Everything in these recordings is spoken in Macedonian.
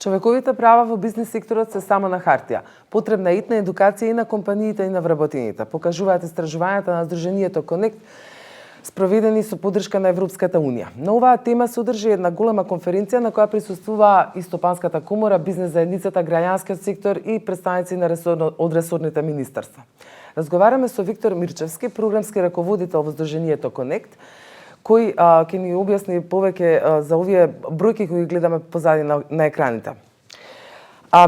Човековите права во бизнес секторот се само на хартија. Потребна е итна едукација и на компаниите и на вработените. Покажуваат истражувањата на Сдруженијето Connect, спроведени со поддршка на Европската Унија. На оваа тема се одржи една голема конференција на која присуствуваа и Стопанската комора, бизнес заедницата, граѓанскиот сектор и представници на од ресорните министерства. Разговараме со Виктор Мирчевски, програмски раководител во Сдруженијето Connect, кој ќе ни објасни повеќе за овие бројки кои гледаме позади на екраните.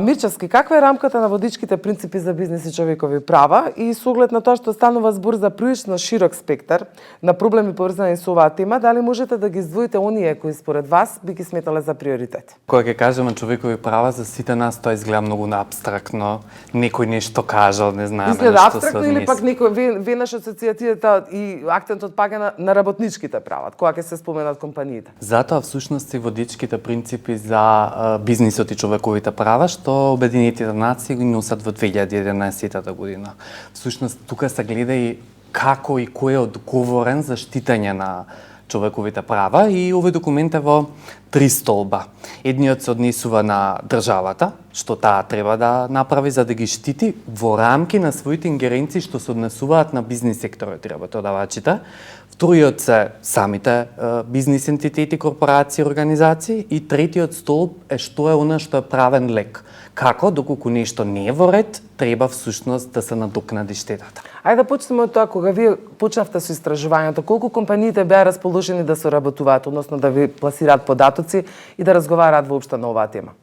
Мирчевски, каква е рамката на водичките принципи за бизнес и човекови права и со оглед на тоа што станува збор за прилично широк спектар на проблеми поврзани со оваа тема, дали можете да ги издвоите оние кои според вас би ги сметале за приоритет? Кога ќе кажеме човекови права, за сите нас тоа изгледа многу абстрактно. Некој нешто кажал, не знаеме изгледа абстрактно или пак некој веднаш асоциацијата и акцентот пага на работничките права, кога ќе се споменат компаниите. Затоа всушност и водичките принципи за бизнисот и човековите права што Обединетите нации ги носат во 2011 година. Всушност тука се гледа и како и кој е одговорен за штитење на човековите права и овој документ е во 3 столба. Едниот се однесува на државата, што таа треба да направи за да ги штити во рамки на своите ингеренции што се однесуваат на бизнис секторот и работодавачите. Вториот се самите бизнис ентитети, корпорации, организации и третиот столб е што е она што е правен лек. Како, доколку нешто не е во ред, треба всушност да се надокнади штетата. Ајде да почнеме од тоа, кога вие почнавте со истражувањето, колку компаниите беа расположени да соработуваат, односно да ви пласираат податоци и да разговараат воопшто на оваа тема?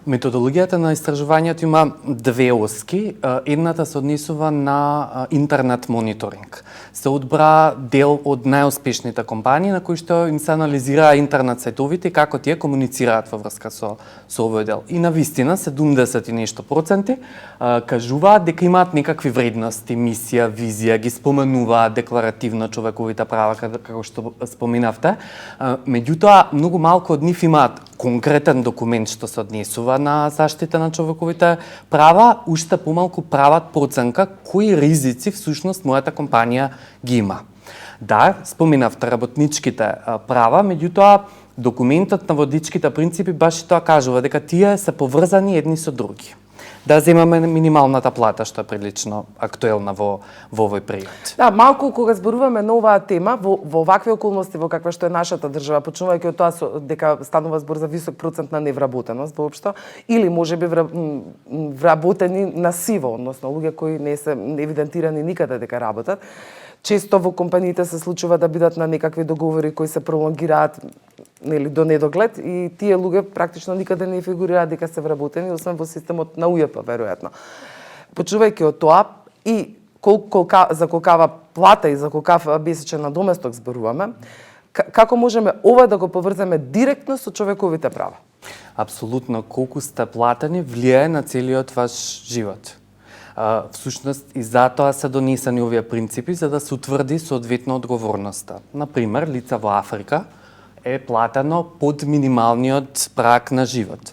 Методологијата на истражувањето има две оски. Едната се однесува на интернет мониторинг. Се одбра дел од најуспешните компании на кои што им се анализираа интернет сајтовите и како тие комуницираат во врска со овој дел. И навистина 70 и нешто проценти кажуваат дека имаат некакви вредности, мисија, визија, ги споменуваат декларативно човековите права како што споменавте. Меѓутоа многу малку од нив имаат конкретен документ што се однесува на заштита на човековите права, уште помалку прават проценка кои ризици всушност мојата компанија ги има. Да, споменавте работничките права, меѓутоа документот на водичките принципи баш и тоа кажува дека тие се поврзани едни со други. Да земаме минималната плата, што е прилично актуелна во овој период. Да, малку кога зборуваме на оваа тема, во вакви околности во каква што е нашата држава, почнувајќи од тоа дека станува збор за висок процент на невработеност воопшто, или можеби вработени на сиво, односно луѓе кои не се евидентирани никаде дека работат. Често во компаниите се случува да бидат на некакви договори кои се пролонгираат до недоглед и тие луѓе практично никаде не фигурираат дека се вработени, освен во системот на УЈП, веројатно. Почувајќи од тоа и за колкава плата и за колкав месечен надоместок зборуваме, како можеме ова да го поврземе директно со човековите права? Апсолутно, колку сте платени влијае на целиот ваш живот. Всушност и затоа се донесени овие принципи за да се утврди соодветно одговорноста. Например, лица во Африка е платено под минималниот праг на живот.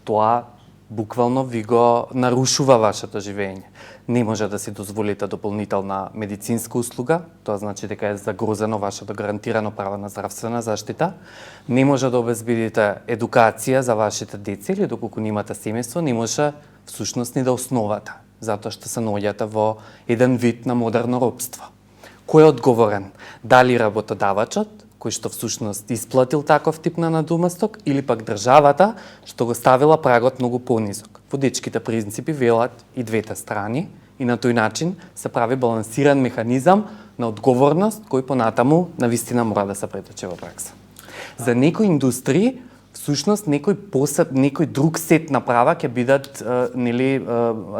Тоа буквално ви го нарушува вашето живење. Не може да си дозволите дополнителна медицинска услуга, тоа значи дека е загрозено вашето гарантирано право на здравствена заштита. Не може да обезбедите едукација за вашите деца или доколку немате семејство, не може всушност ни да основате, затоа што се наоѓате во еден вид на модерно робство. Кој е одговорен? Дали работодавачот, кој што всушност исплатил таков тип на надоместок, или пак државата, што го ставила прагот многу понизок. Водичките принципи велат и двете страни и на тој начин се прави балансиран механизам на одговорност кој понатаму навистина мора да се претече во пракса. За некои индустрии всушност некој друг сет на права ќе бидат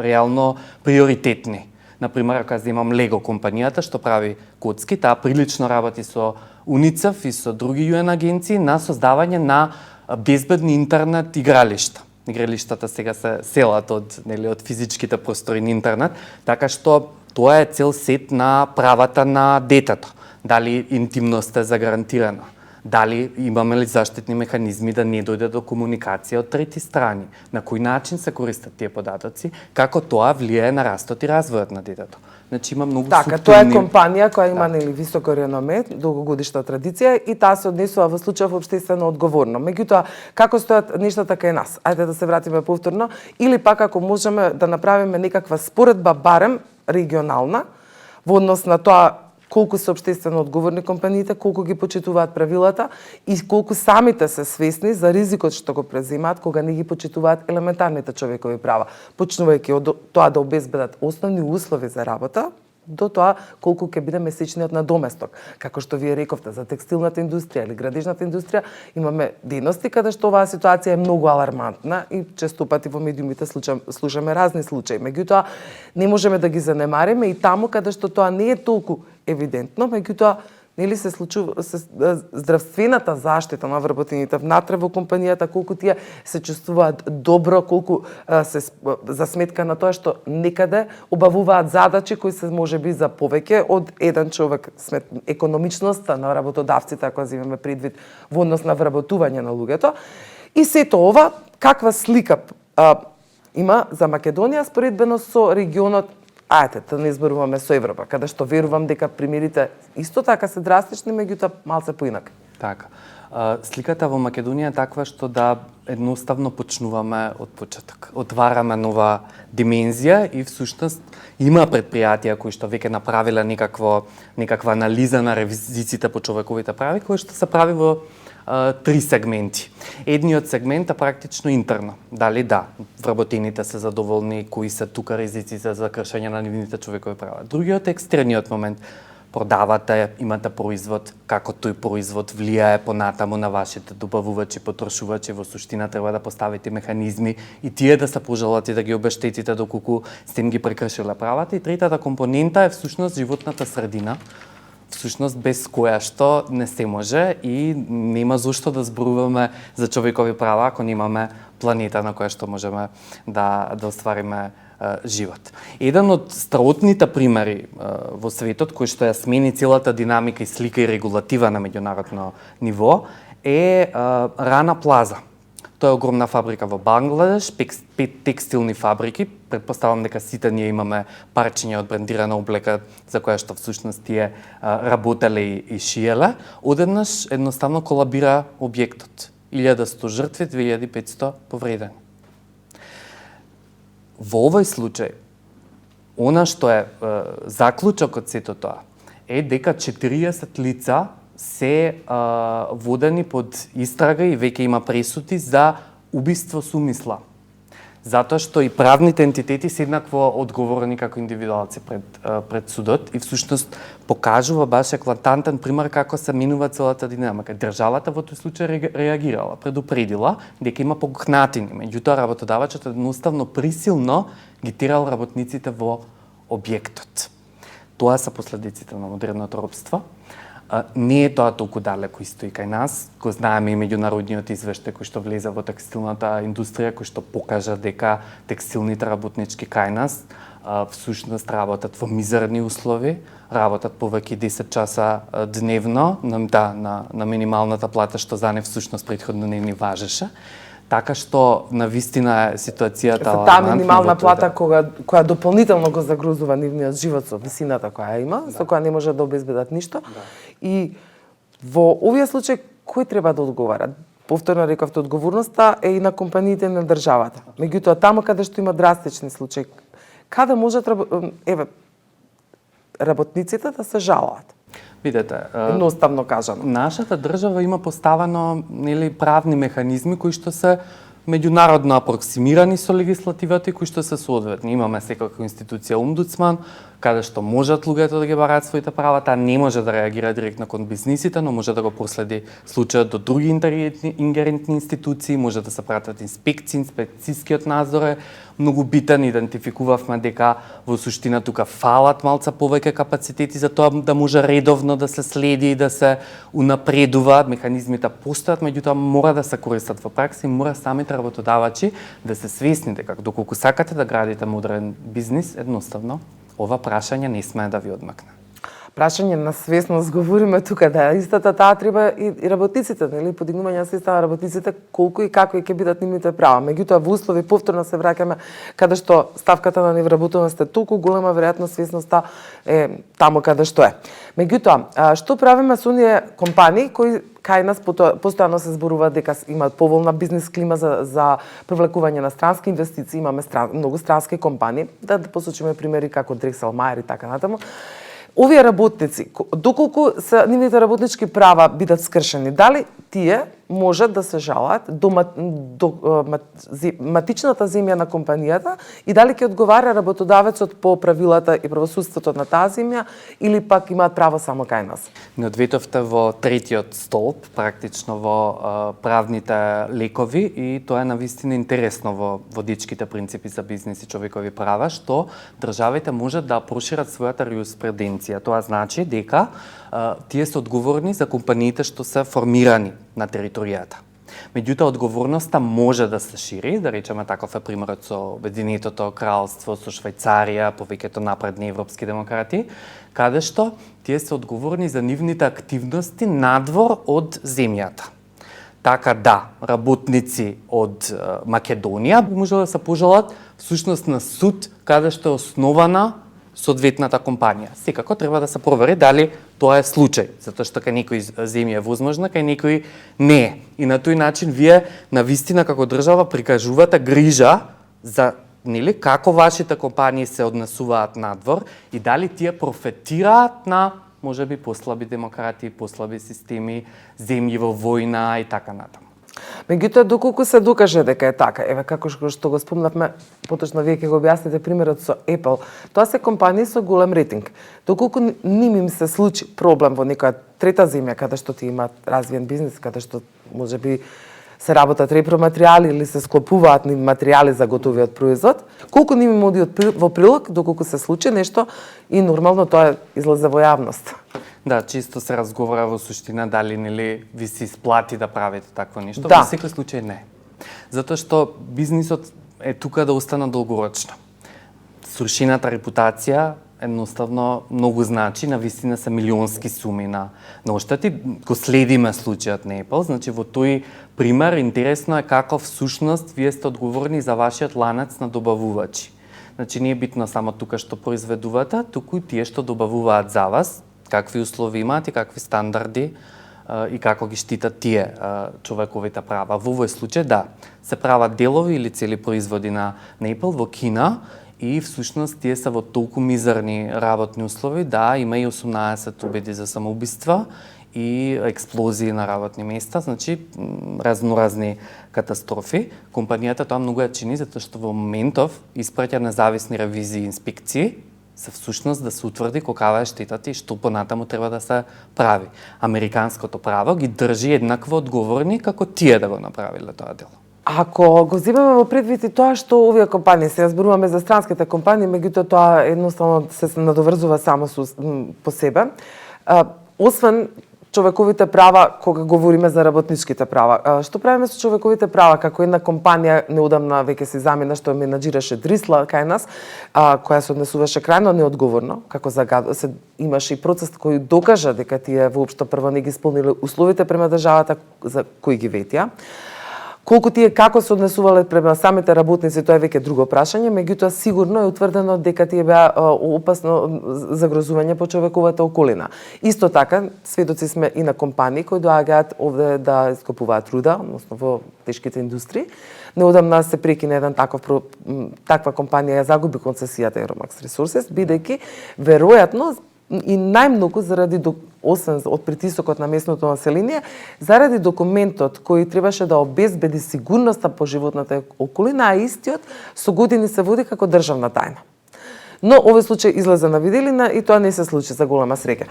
реално приоритетни. Например, ако земам Лего компанијата што прави коцки, таа прилично работи со УНИЦЕФ и со други ЮН агенции на создавање на безбедни интернет игралишта. Игралиштата сега се селат од физичките простори на интернет, така што тоа е цел сет на правата на детето. Дали интимноста е загарантирана, Дали имаме ли заштитни механизми да не дојде до комуникација од трети страни? На кој начин се користат тие податоци? Како тоа влијае на растот и развојот на детето? Значи има многу Така, суптилни... тоа е компанија која има нели високо реноме, долгогодишна традиција и таа се однесува во случајов општествено одговорно. Меѓутоа, како стојат нештата кај нас? Ајде да се вратиме повторно или пак ако можеме да направиме некаква споредба барем регионална во однос на тоа колку се општествено одговорни компаниите, колку ги почитуваат правилата и колку самите се свесни за ризикот што го преземаат кога не ги почитуваат елементарните човекови права, почнувајќи од тоа да обезбедат основни услови за работа, до тоа колку ќе биде месечниот надоместок. Како што вие рековте за текстилната индустрија или градежната индустрија, имаме дејности каде што оваа ситуација е многу алармантна и често пати во медиумите слушаме разни случаи. Меѓутоа, не можеме да ги занемариме и таму каде што тоа не е толку евидентно, меѓутоа нели се случува здравствената заштита на вработените внатре во компанијата, колку тие се чувствуваат добро, колку се за сметка на тоа што некаде обавуваат задачи кои се можеби за повеќе од еден човек, економичноста на работодавците, ако земеме предвид во однос на вработување на луѓето. И сето ова каква слика има за Македонија споредбено со регионот. Ајде, да не изборуваме со Европа, каде што верувам дека примерите исто така се драстични, меѓутоа малце поинак. Така. Сликата во Македонија е таква што да едноставно почнуваме од почеток. Отвараме нова димензија и всушност има предпријатија кои што веќе направиле некаква анализа на ревизиите по човековите прави, кои што се прави во три сегменти. Едниот сегмент е практично интерно. Дали вработените се задоволни, кои се тука ризиците за кршење на нивните човекови права. Другиот е екстерниот момент. Продавате, имате производ, како тој производ влијае понатаму на вашите добавувачи, потрошувачи, во суштина треба да поставите механизми и тие да се пожелате да ги обештетите доколку сте им ги прекршиле правата. И третата компонента е всушност животната средина, всушност без која што не се може и нема зошто да зборуваме за човекови права ако немаме планета на која што можеме да оствариме живот. Еден од страотните примери во светот кој што ја смени целата динамика и слика и регулатива на меѓународно ниво е Рана Плаза. Тоа е огромна фабрика во Бангладеш, 5 текстилни фабрики. Предпоставам дека сите ние имаме парчиња од брендирана облека за која што всушност тие работеле и шиеле. Одеднаш едноставно колабира објектот. 1100 жртви, 2500 повредени. Во овој случај, она што е заклучок од сето тоа е дека 40 лица се водени под истрага и веќе има пресуди за убиство со умисла. Затоа што и правните ентитети се еднакво одговорни како индивидуалци пред судот и всушност покажува баш еклатантен пример како се минува целата динамика. Државата во тој случај реагирала, предупредила дека има погнатини, меѓутоа работодавачот едноставно присилно ги терал работниците во објектот. Тоа се последиците на модерното робство. Не е тоа толку далеко исто и кај нас. Го знаеме и меѓународниот извештај кој што влезе во текстилната индустрија, кој што покажа дека текстилните работнички кај нас всушност работат во мизерни услови, работат повеќе 10 часа дневно, на минималната плата што за нив всушност претходно не ни важеше. Така што на вистина е ситуацијата таа минимална плата која дополнително го загрузува нивниот живот со висината која има, со која не може да обезбедат ништо. И во овие случаи кој треба да одговара? Повторно рековте, одговорноста е и на компаниите и на државата. Меѓутоа таму каде што има драстични случаи, каде можат работниците да се жалат? Видете, едноставно кажано. Нашата држава има поставено правни механизми кои што се меѓународно апроксимирани со легислативата и кои што се соодветни. Имаме секако институција омбудсман, каде што можат луѓето да ги бараат своите права, таа не може да реагира директно кон бизнисите, но може да го проследи случајот до други ингерентни институции, може да се пратат инспекции, инспекцијскиот надзор е многу битен. Идентификувавме дека во суштина тука фалат малца повеќе капацитети за тоа да може редовно да се следи и да се унапредува. Механизмите постојат, меѓутоа мора да се користат во пракса и мора самите работодавачи да се свесни дека доколку сакате да градите модерен бизнис, едноставно ова прашање не смее да ви одмакне. Прашање на свесност говориме тука, да истата таа треба и работниците, нели, подигнување на свеста на работниците колку и како ќе бидат нивните права. Меѓутоа во услови повторно се враќаме каде што ставката на невработеност е толку голема, веројатно свесноста е таму каде што е. Меѓутоа, што правиме со оние компании кои кај нас постојано се зборува дека имаат поволна бизнес клима за привлекување на странски инвестиции, имаме многу странски компании, да посочиме примери како Drexel, Meyer и така натаму. Овие работници, доколку се нивните работнички права бидат скршени, дали тие можат да се жалат до матичната земја на компанијата и дали ќе одговара работодавецот по правилата и правосудството на таа земја или пак имаат право само кај нас? Не одветовте во третиот столб, практично во правните лекови, и тоа е навистина интересно во водичките принципи за бизнес и човекови права, што државите можат да прошират својата юриспруденција. Тоа значи дека тие се одговорни за компаниите што се формирани на територијата. Меѓутоа, одговорноста може да се шири, да речеме таков е примерот со Обединетото кралство, со Швајцарија, повеќето напредни европски демократи, каде што тие се одговорни за нивните активности надвор од земјата. Така да, работници од Македонија би можело да се пожалат всушност на суд каде што е основана соодветната компанија. Секако треба да се провери дали тоа е случај, затоа што кај некои земји е возможно, кај некои не е. И на тој начин вие навистина како држава прикажувате грижа за нели како вашите компании се однесуваат надвор и дали тие профитираат на можеби послаби демократии, послаби системи, земји во војна и така натаму. Меѓутоа, доколку се докаже дека е така, еве како што го спомнавме, поточно вие ќе го објасните примерот со Apple, тоа се компании со голем рейтинг. Доколку ним им се случи проблем во некоја трета земја каде што ти имаат развиен бизнес, каде што можеби се работат репроматеријали или се склопуваат нив материјали за готовиот производ, колку ним им оди во прилог, доколку се случи нешто и нормално тоа излезе во јавност. Да, чисто се разговара во суштина дали нели ви се исплати да правите такво нешто. Да. Во секој случај не. Затоа што бизнисот е тука да остане долгорочно. Срушената репутација едноставно многу значи, навистина се милионски суми на оштети. Го следиме случајот на Apple, значи во тој пример интересно е како всушност вие сте одговорни за вашиот ланец на добавувачи. Значи не е битно само тука што произведувате, туку и тие што добавуваат за вас, какви услови имаат и какви стандарди и како ги штитат тие човековите права. Во овој случај, да, се прават делови или цели производи на Apple во Кина и всушност тие се во толку мизерни работни услови, да, има и 18 обиди за самоубиства и експлозии на работни места, значи разноразни катастрофи. Компанијата тоа многу ја чини затоа што во моментов испраќа независни ревизии и инспекции за всушност да се утврди колкава е штетата и што понатаму треба да се прави. Американското право ги држи еднакво одговорни како тие да го направиле тоа дело. Ако го земеме во предвид и тоа што овие компании, се зборуваме за странските компании, меѓутоа тоа едноставно се надоврзува само по себе, освен човековите права, кога говориме за работничките права. Што правиме со човековите права? Како една компанија неодамна веќе се замина што менаџираше Дрисла кај нас, која се однесуваше крајно неодговорно, како се имаше и процес кој докажа дека тие воопшто прво не ги исполниле условите према државата за кои ги ветија. Колку тие како се однесувале према самите работници, тоа е веќе друго прашање, меѓутоа сигурно е утврдено дека тие беа опасно загрозување по човековата околина. Исто така, сведоци сме и на компании кои доаѓаат овде да ископуваат руда, односно во тешките индустрии. Неодамна се прекина еден таква компанија ја загуби концесијата Euromax Resources, бидејќи веројатно и најмногу заради освен од притисокот на местното население, заради документот кој требаше да обезбеди сигурноста по животната околина, а истиот со години се води како државна тајна. Но овој случај излезе на виделина и тоа не се случи за голема среќа.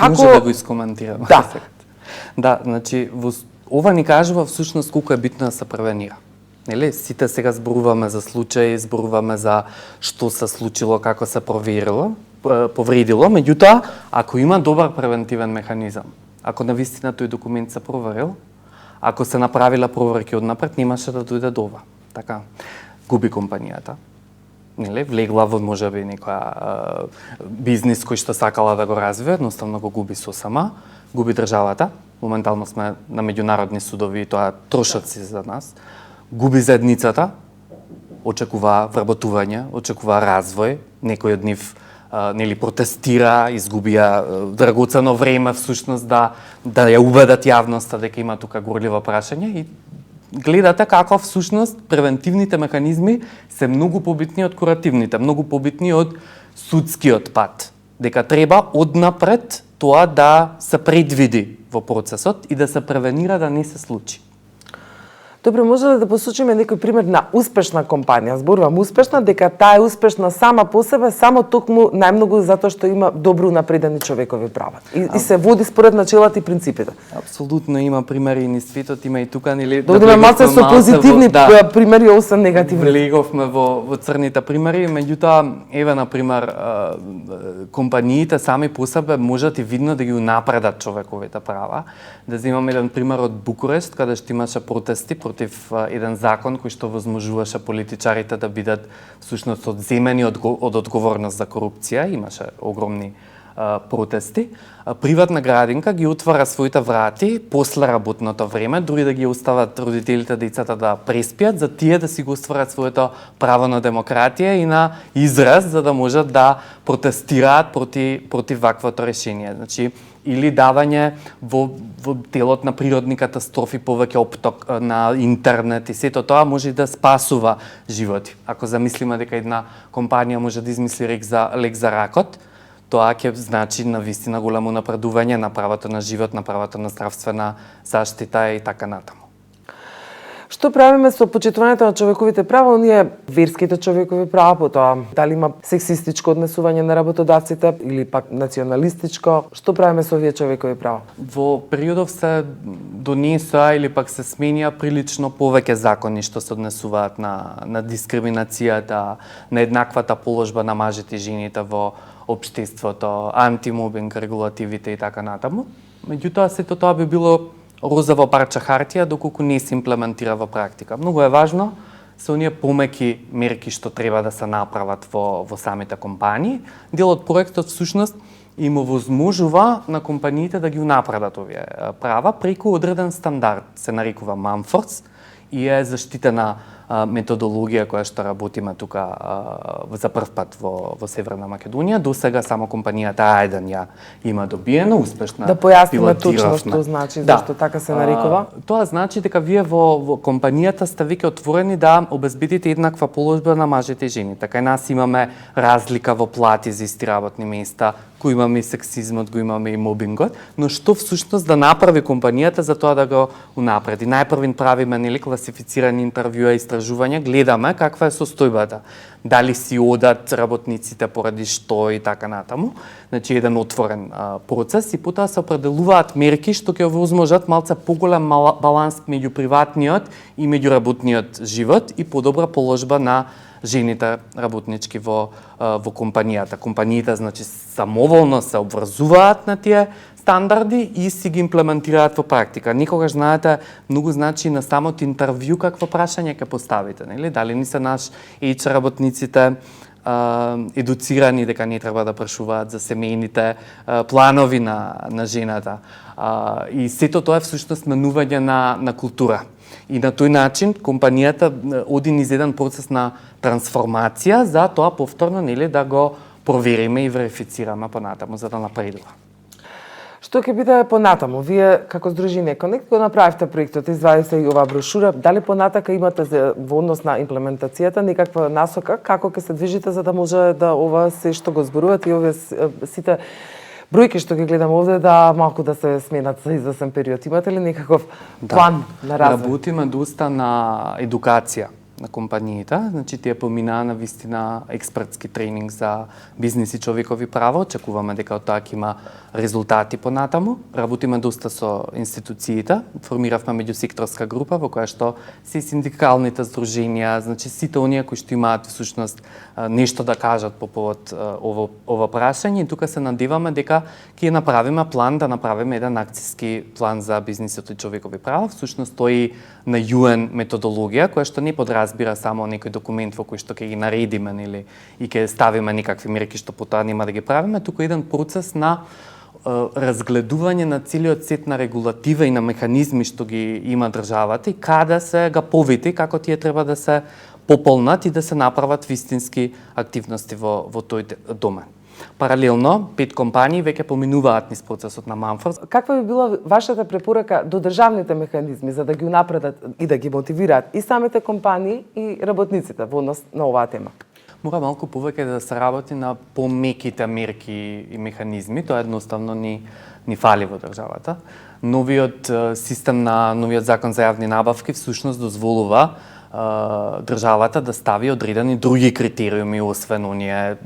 Може да го искоментирам? Да. Да, значи ова ни кажува всушност колку е битно да се превенира. Нели, сите сега зборуваме за случаи, зборуваме за што се случило, како се повредило, меѓутоа, ако има добар превентивен механизам, ако навистина тој документ се проверил, ако се направила проверки однапред, немаше да дојде до ова. Така, губи компанијата. нели, влегла во можеби некоја бизнис кој што сакала да го развие, едноставно го губи сосема, губи државата. Моментално сме на меѓународни судови и тоа трошоци за нас. Губи заедницата, очекува вработување, очекува развој, некој од нив нели протестира, изгубија драгоцено време всушност да ја убедат јавноста дека има тука горливо прашање и гледате како всушност превентивните механизми се многу побитни од куративните, многу побитни од судскиот пат. Дека треба однапред тоа да се предвиди во процесот и да се превенира да не се случи. Добро, може ли да посочиме некој пример на успешна компанија? Зборувам успешна, дека таа е успешна сама по себе, само токму најмногу затоа што има добро напредени човекови права. И се води според начелата и принципите. Апсолутно има примери и низ светот, има и тука, нели... Да одиме малце со позитивни примери, освен негативни. Влеговме во црните примери, меѓутоа, еве, например, компаниите сами по себе можат и видно да ги унапредат човековите права. Да земам еден пример од Букурешт, каде што имаше протести против еден закон кој што возможуваше политичарите да бидат всушност одземени од одговорност за корупција. Имаше огромни протести. Приватна градинка ги отвара своите врати после работното време, дури да ги остават родителите децата да преспиат, за тие да си го остварат своето право на демократија и на израз, за да можат да протестираат против ваквото решение. Значи, или давање во делот на природни катастрофи повеќе опток на интернет и сето тоа може да спасува животи. Ако замислиме дека една компанија може да измисли лек за ракот, тоа ќе значи навистина големо напредување на правото на живот, на правото на здравствена заштита и така натаму. Што правиме со почитувањето на човековите права, оние верските човекови права, потоа дали има сексистичко однесување на работодавците или пак националистичко, што правиме со овие човекови права? Во периодов се донесоа или пак се сменија прилично повеќе закони што се однесуваат на дискриминацијата, на еднаквата положба на мажите и жените во општеството, антимобинг регулативите и така натаму. Меѓутоа, сето тоа би било розово парче хартија доколку не се имплементира во практика. Многу е важно се оние помеки мерки што треба да се направат во самите компании. Дел од проектот всушност им овозможува на компаниите да ги унапредат овие права преку одреден стандард, се нарекува Mumford's и е заштитена методологија која што работиме тука за прв пат во Северна Македонија. До сега само компанијата А1 ја има добиено, успешна. Да појасниме точно што значи, зашто така се нарекува. Тоа значи дека вие во компанијата сте веќе отворени да обезбедите еднаква положба на мажите и жените. Кај нас имаме разлика во плати за исти работни места, го имаме и сексизмот, го имаме и мобингот, но што всушност да направи компанијата за тоа да го унапреди? Најпрвин правиме нели класифицирани интервјуа и истражувања, гледаме каква е состојбата. Дали си одат работниците поради што и така натаму. Значи еден отворен процес и потоа се определуваат мерки што ќе овозможат малце поголем баланс меѓу приватниот и меѓуработниот живот и подобра положба на жените работнички во компанијата. Компаниите, значи, самоволно се обврзуваат на тие стандарди и си ги имплементираат во практика. Никогаш, знаете, многу значи на самот интервју какво прашање ќе поставите, нели? Дали не се наш HR работниците едуцирани дека не треба да прашуваат за семејните планови на жената. И сето тоа е всушност менување на култура. И на тој начин компанијата оди низ еден процес на трансформација за тоа повторно нели да го провериме и верифицираме понатаму за да напредува. Што ќе биде понатаму? Вие како Сдружение Конект го направивте проектот, извадите и оваа брошура. Дали понатака имате во однос на имплементацијата некаква насока како ќе се движите за да може да ова се што го зборувате и овие сите бројки што ги гледам овде да малку да се сменат за извесен период. Имате ли некаков план на развој? Работиме доста на едукација на компаниите, значи тие поминаа на вистина експертски тренинг за бизнис и човекови права, очекуваме дека од тоа ќе има резултати понатаму. Работиме доста со институциите, формиравме меѓусекторска група во која што се синдикалните здруженија, значи сите оние кои што имаат всушност нешто да кажат по повод ова прашање и тука се надеваме дека ќе направиме план, да направиме еден акциски план за бизнисот и човекови права, всушност тој на UN методологија која што не подразбира разбира само некој документ во кој што ќе ги наредиме или и ќе ставиме некакви мерки што потоа нема да ги правиме, туку еден процес на разгледување на целиот сет на регулатива и на механизми што ги има државата и каде се гаповите, како тие треба да се пополнат и да се направат вистински активности во тој домен. Паралелно, 5 компании веќе поминуваат низ процесот на Манфорс. Каква би била вашата препорака до државните механизми за да ги унапредат и да ги мотивираат и самите компании и работниците во однос на оваа тема? Мора малку повеќе да се работи на помеките мерки и механизми, тоа едноставно ни фали во државата. Новиот систем на новиот закон за јавни набавки всушност дозволува државата да стави одредени други критериуми освен оние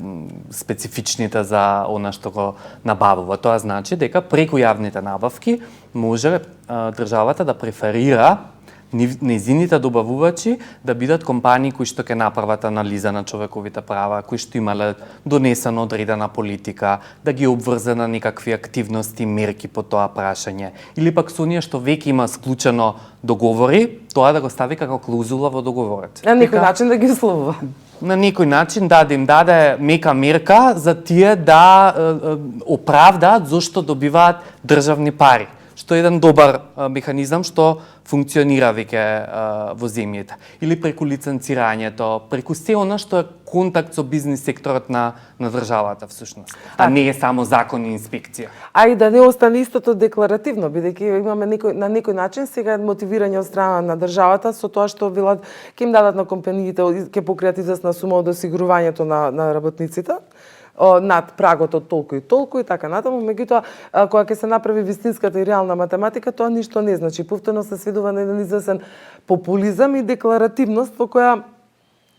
специфичните за она што го набавува. Тоа значи дека преку јавните набавки може државата да преферира нејзините добавувачи да бидат компании кои што ќе направат анализа на човековите права, кои што имале донесена одредена политика, да ги обврзе на некакви активности, мерки по тоа прашање. Или пак со оние што веќе има склучено договори, тоа да го стави како клаузула во договорот. На некој начин да ги условува. На некој начин да им даде мека мерка за тие да оправдаат зошто добиваат државни пари, што е еден добар механизам што функционира веќе во земјите. Или преку лиценцирањето, преку се она што е контакт со бизнис секторот на државата всушност, а не е само закон и инспекција. А и да не остане истото декларативно, бидејќи имаме на некој начин сега мотивирање од страна на државата со тоа што велат ќе им дадат на компаниите, ќе покријат известна сума од осигурувањето на работниците над прагот од толку и така натаму, меѓутоа кога ќе се направи вистинската и реална математика, тоа ништо не значи. Повторно се сведува на еден известен популизам и декларативност во која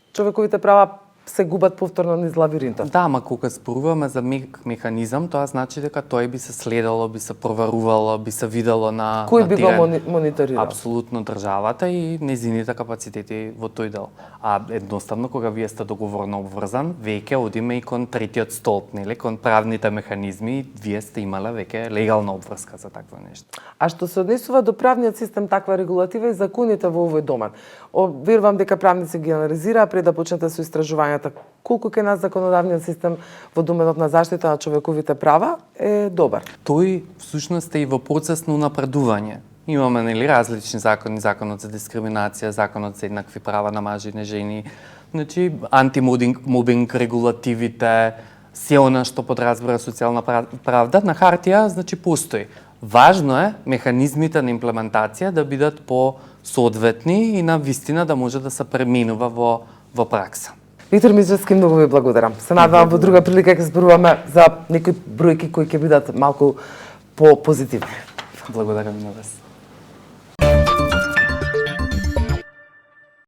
човековите права се губат повторно низ лавиринтот. Да, ама кога зборуваме за механизам, тоа значи дека тој би се следело, би се проверувало, би се видело на Кој би го терен. мониторирал? Апсолутно државата и нејзините капацитети во тој дел. А едноставно кога вие сте договорно обврзан, веќе одиме и кон третиот столб, нели, кон правните механизми, вие сте имале веќе легална обврска за такво нешто. А што се однесува до правниот систем, таква регулатива и законите во овој домен. Верувам дека правници ги анализираа пред да почнете со истражувањата. Колку ке нас законодавниот систем во доменот на заштита на човековите права е добар? Тој всушност е и во процес на унапредување. Имаме нели различни закони, законот за дискриминација, законот за еднакви права на мажи и на жени, значи антимобинг регулативите, се она што подразбира социјална правда на хартија, значи постои. Важно е механизмите на имплементација да бидат по-соодветни и на вистина да може да се пременува во пракса. Виктор Миđевски, многу ви благодарам. Се надевам во друга прилика ќе зборуваме за некои бројки кои ќе бидат малку по-позитивни. Благодарам на вас.